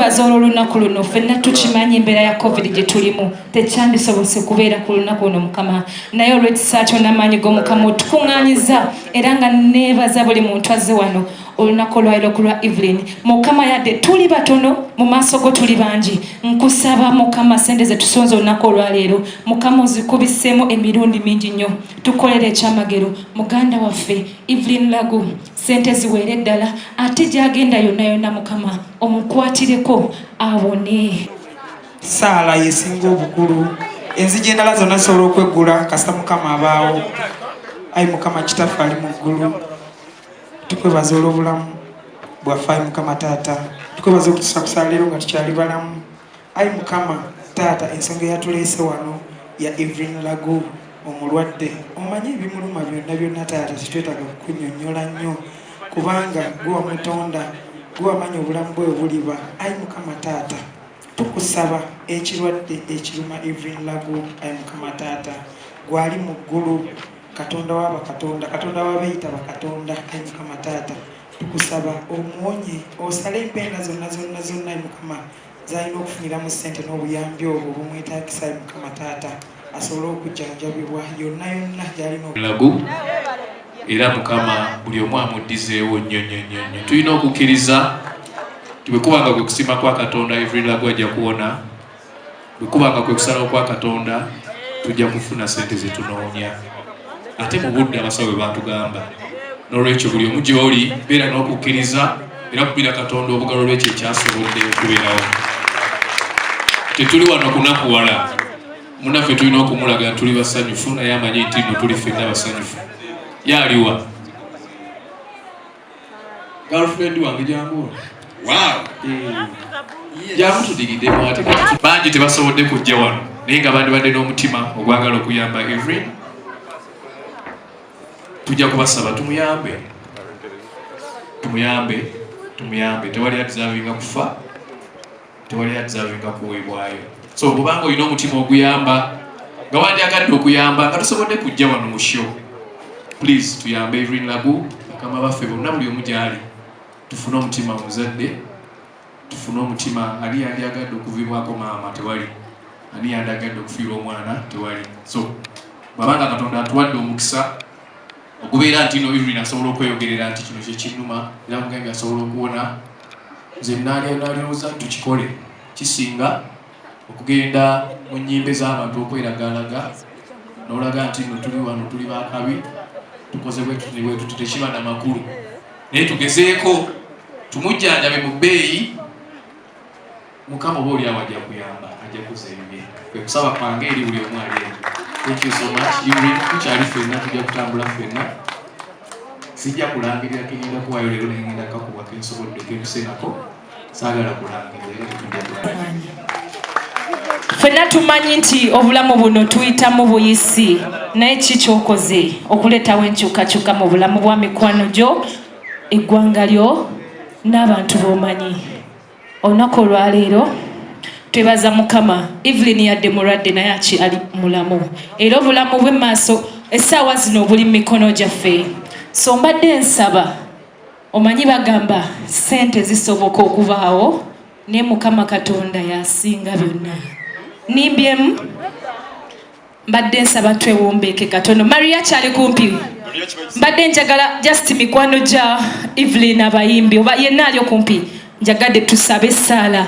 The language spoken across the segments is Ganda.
Bazolo lunaku luno ffenna tukimanyi embeera ya covid gye tulimu tekyandisobose kubeera ku lunaku luno mukama naye olw'ekisaakyo n'amaanyi g'omukama otukuŋŋaanyiza era nga neebaza buli muntu azze wano olunaku olwaliro ku lwa Evelyn mukama yadde tuli batono mu maaso go tuli bangi nkusaba mukama sente ze tusonze olunaku olwaleero mukama ozikubiseemu emirundi mingi nnyo tukolere ekyamagero muganda waffe Evelyn Lagu sente ziweere ddala ate gy'agenda yonna yonna mukama omukwatireko awone. Saala yesinga obukulu enzigi endala zonna zisobola okweggula kasa mukama abaawo ayi mukama kitaffe ali mu ggulu tukwebaza olw'obulamu bwaffe ayi mukama taata tukwebaza okutusa kusaala leero nga tukyali balamu ayi mukama taata ensonga eyatuleese wano ya Evelyn Lagu omulwadde omanyi ebimuluma byonna byonna taata titwetaaga kukunnyonnyola nnyo kubanga gwe wamutonda gwe wamanyi obulamu bwe buliba ayi mukama taata tukusaba ekirwadde ekiruma Evelyn Lagu ayi mukama taata gwali mu ggulu katonda w'abakatonda katonda w'abeeyita bakatonda ayi mukama taata tukusaba omuwonye osale empenda zonna zonna zonna ayi mukama zalina okufuniramu ssente n'obuyambi obwo bumwetaagisa ayi mukama taata asobole okujjanjabibwa yonna yonna gy'alina Lagu era mukama buli omu amuddizeewo nnyo nnyo nnyo nnyo tulina okukkiriza bwe kubanga kwe kusima kwa katonda Evelyn Lagu ajja kuwona bwe kubanga kwe kusalawo kwa katonda tujja kufuna ssente ze tunoonya ate mu budde abasawo bwe batugamba n'olwekyo buli omu gy'oli beera n'okukkiriza era kubira katonda obugalo lwekyo ekyasobodde okubeerawo tetuli wano kunakuwala munaffe tulina okumulaga tuli basanyufu naye amanyi nti nno tuli ffenna basanyufu yaliwa girlfriend wange jambo jamutudigiddemu ate bangi tebasobodde kujja wano naye nga bandibadde n'omutima ogwagala okuyamba Evelyn tujja kubasaba tumuyambe tewali adizavinga kufa tewali adizavinga kuweebwayo so bwobanga olina omutima oguyamba nga wandyagadde okuyamba nga tosobodde kujja wano mu show please tuyambe Evelyn Lagu bakama baffe bonna buli omu gyali tufune omutima muzadde tufune omutima ali yandyagadde okuviibwako maama tewali ani yandyagadde okufiirwa omwana tewali so babanga katonda atuwadde omukisa okubeera nti no Evelyn asobola okweyogerera nti kino kyekinnuma era mugenga asobola okuwona nze naalowooza tukikole kisinga okugenda mu nnyimbe z'abantu okweragalaga n'olaga nti no tuli wano tuli bakabi tukoze bwetu tekiba na makulu naye tugezeeko tumujjanjabe mu bbeeyi mukama oba oli awo ajja kuyamba ajja kuzembe kwe kusaba kwange eri buli omu ali thank you so much Evelyn tukyali ffenna tujja kutambula ffenna sijja kulangirira kegenda kuwayo leero negenda kakuba kensobodde kentusenako saagala kulangirira era tetujja kulangirira ffenna tumanyi nti obulamu buno tuyitamu buyisi naye kikyokoze okuleetawo enkyukakyuka mu bulamu bwa mikwano gyo eggwanga lyo n'abantu b'omanyi olunaku olwaleero twebaza mukama Evelyn yadde mulwadde naye ali mulamu era obulamu bw'emmaaso essaawa zino obuli mu mikono gyaffe so mbadde nsaba omanyi bagamba ssente zisoboka okubaawo naye mukama katonda yasinga byonna nimbyemu mbadde nsaba twewombeeke katono Maria kyali kumpi mbadde njagala just mikwano gya Evelyn abayimbi oba yenna ali okumpi njagadde tusabe essaala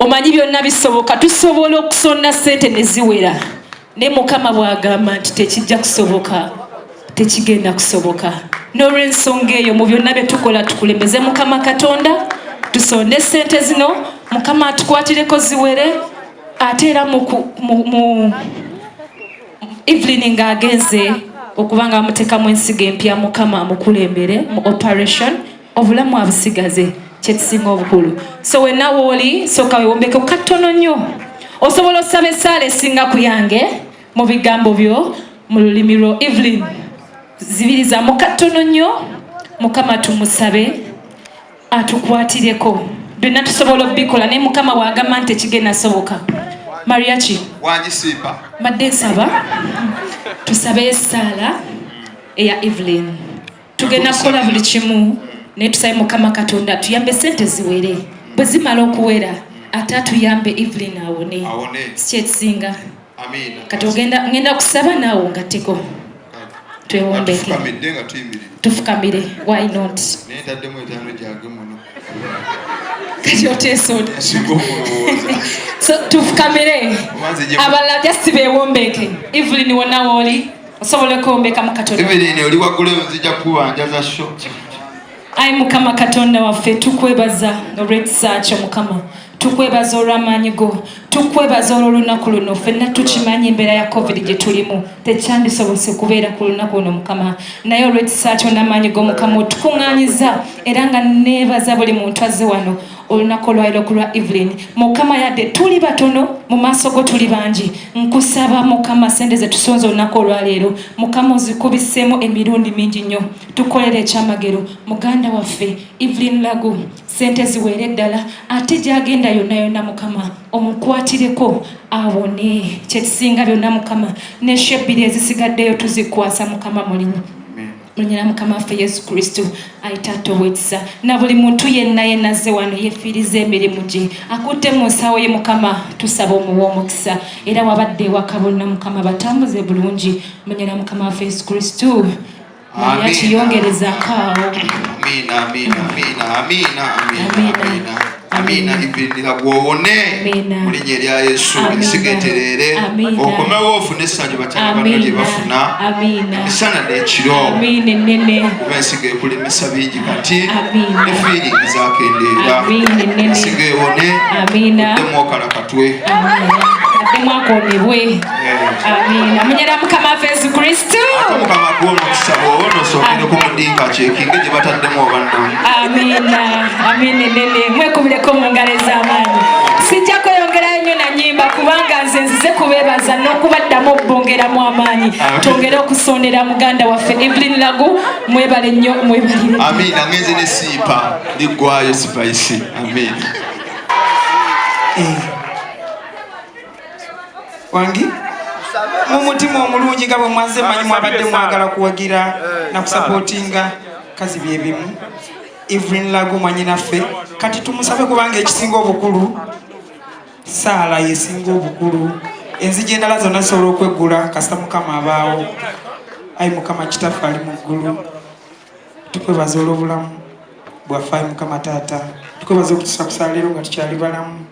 omanyi byonna bisoboka tusobola okusonna ssente ne ziwera naye mukama bw'agamba nti tekijja kusoboka tekigenda kusoboka n'olw'ensonga eyo mu byonna bye tukola tukulembeze mukama katonda tusonde ssente zino mukama atukwatireko ziwere ate era mu Evelyn ng'agenze okubanga bamuteekamu ensigo empya mukama amukulembere mu operation obulamu abusigaze kyekisinga obukulu so wenna wooli sooka wewombeke katono nnyo osobola osaba essaala esinga ku yange mu bigambo byo mu lulimi lwo Evelyn zibiriza mu katono nnyo mukama tumusabe atukwatireko byonna tusobola okubikola naye mukama bw'agamba nti ekigenda soboka Mariachi wanjisiba mbadde nsaba tusabe essaala eya Evelyn tugenda kukola buli kimu naye tusabe mukama katonda tuyambe ssente ziwere bwe zimala okuwera ate atuyambe Evelyn awone sikyekisinga kati ngenda kusaba naawe ngatteko twewombeke tufukamire why not kati oteesoda so tufukamire abalala just beewombeke Evelyn wonna wooli osobola okwombeka mu Katonda oli waggulu nzija kuwanjaza sho ayi Mukama Katonda waffe tukwebaza Red Search Mukama tukwebaza olw'amaanyi go tukwebaza olw'olunaku luno ffenna tukimanyi embeera ya covid gye tulimu tekyandisobose kubeera ku lunaku luno Mukama naye Red Search n'amaanyi go Mukama otukuŋŋaanyiza era nga neebaza buli muntu azze wano olunaku olwaliro ku lwa Evelyn Mukama yadde tuli batono mu maaso go tuli bangi nkusaba Mukama sente ze tusonze olunaku olwaleero Mukama ozikubiseemu emirundi mingi nnyo tukolere ekyamagero muganda waffe Evelyn Lagu sente ziweere eddala ate gy'agenda yonna yonna Mukama omukwatireko awone kyekisinga byonna Mukama n'esho ebbiri ezisigaddeyo tuzikwasa Mukama mulimu Munyera Mukama waffe Yesu Kristo ayitato wetsa na buli muntu yenna azze wano yefiiriza emirimu gye akutte mu nsawo ye Mukama tusaba omuwa omukisa era wabadde ewaka bonna Mukama batambuze bulungi Munyera Mukama waffe Yesu Kristo yakiyongerezaako awo amina Evelyn gwowone mu linnya erya Yesu esigeterere okomewo ofune essanyu bakyala bano lye bafuna emisana n'ekiro kuba ensiga ekulemesa bingi kati ne fiiringi zakendeera ensiga ewone oddemu okalakatwe mwakonebwe amina munyera Mukama waffe Yesu Kristo Mukama gw'omu kusaba onosookere ku mudinka kyekinge gye bataddemu obannamu amina nene mwekubireko mu ngalo ez'amaanyi sijja kweyongerayo nnyo na nnyimba kubanga nze nzize kubeebaza n'okubaddamu obbongeramu amaanyi twongere okusondera muganda waffe Evelyn Lagu mwebale nnyo mwebalire amina ngenze ne siipa liggwayo sipayisi amina wangi mu mutima omulungi nga bwe mwaze manyi mwabadde mwagala kuwagira na kusapootinga kazi bye bimu Evelyn Lagu mwanyinaffe kati tumusabe kubanga ekisinga obukulu saala yesinga obukulu enzigi endala zonna zisobola okweggula kasita Mukama abaawo ayi Mukama kitaffe ali mu ggulu tukwebaza olw'obulamu bwaffe ayi Mukama taata tukwebaza okutusakusa leero nga tukyali balamu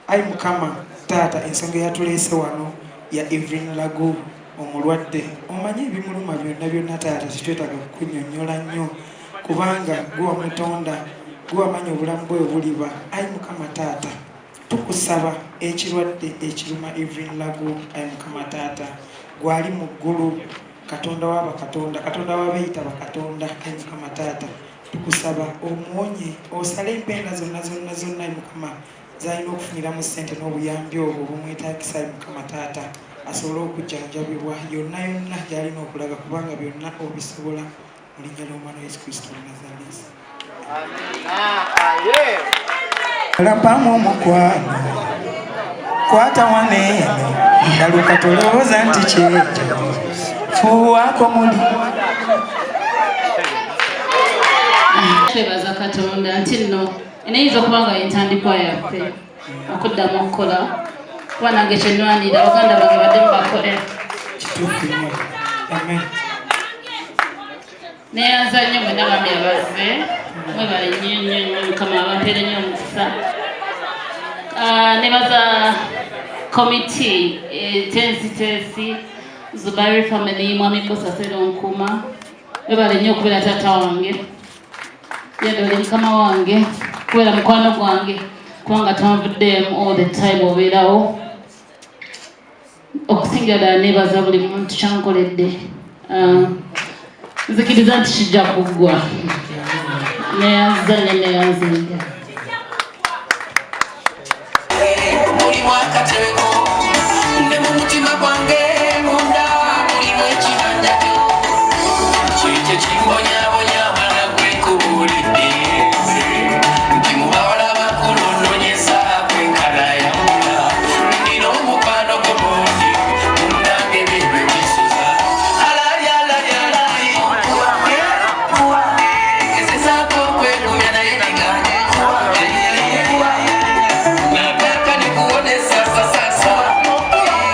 ayi Mukama taata ensonga eyatuleese wano ya Evelyn Lagu omulwadde omanyi ebimuluma byonna taata kitwetaaga kukunnyonnyola nnyo kubanga gwe wamutonda gwe wamanyi obulamu bwe buliba ayi Mukama taata tukusaba ekirwadde ekiruma Evelyn Lagu ayi Mukama taata gwali mu ggulu Katonda w'abakatonda Katonda w'abeeyita bakatonda ayi Mukama taata tukusaba omuwonye osale empenda zonna ayi Mukama zalina okufuniramu ssente n'obuyambi obwo bumwetaagisa ayi Mukama taata asobole okujjanjabibwa yonna gy'alina okulaga kubanga byonna obisobola mu linnya ly'Omwana Yesu Kristo Nazareti. Lapamu omukwano kwata waneeno ndaluka tolowooza nti kyekyo fuuwaako muli twebaza Katonda nti nno enayinza okuba nga yentandikwa yaffe okuddamu okukola kuba nange kyenwanira baganda bange baddemu bakole kituufu nnyo amen neyanza nnyo mwena bambi abazze mwebale nnyo Mukama abampeere nnyo omukisa nebaza komiti tensitesi Zubairi family mwami Kosa Seronkuma mwebale nnyo okubeera taata wange yadole Mukama wange kubeera mukwano gwange kubanga tanvuddeemu all the time obeerawo okusingira ddala neebaza buli muntu kyankoledde nzikiriza nti kijja kuggwa neyanza nnyo neyanzinga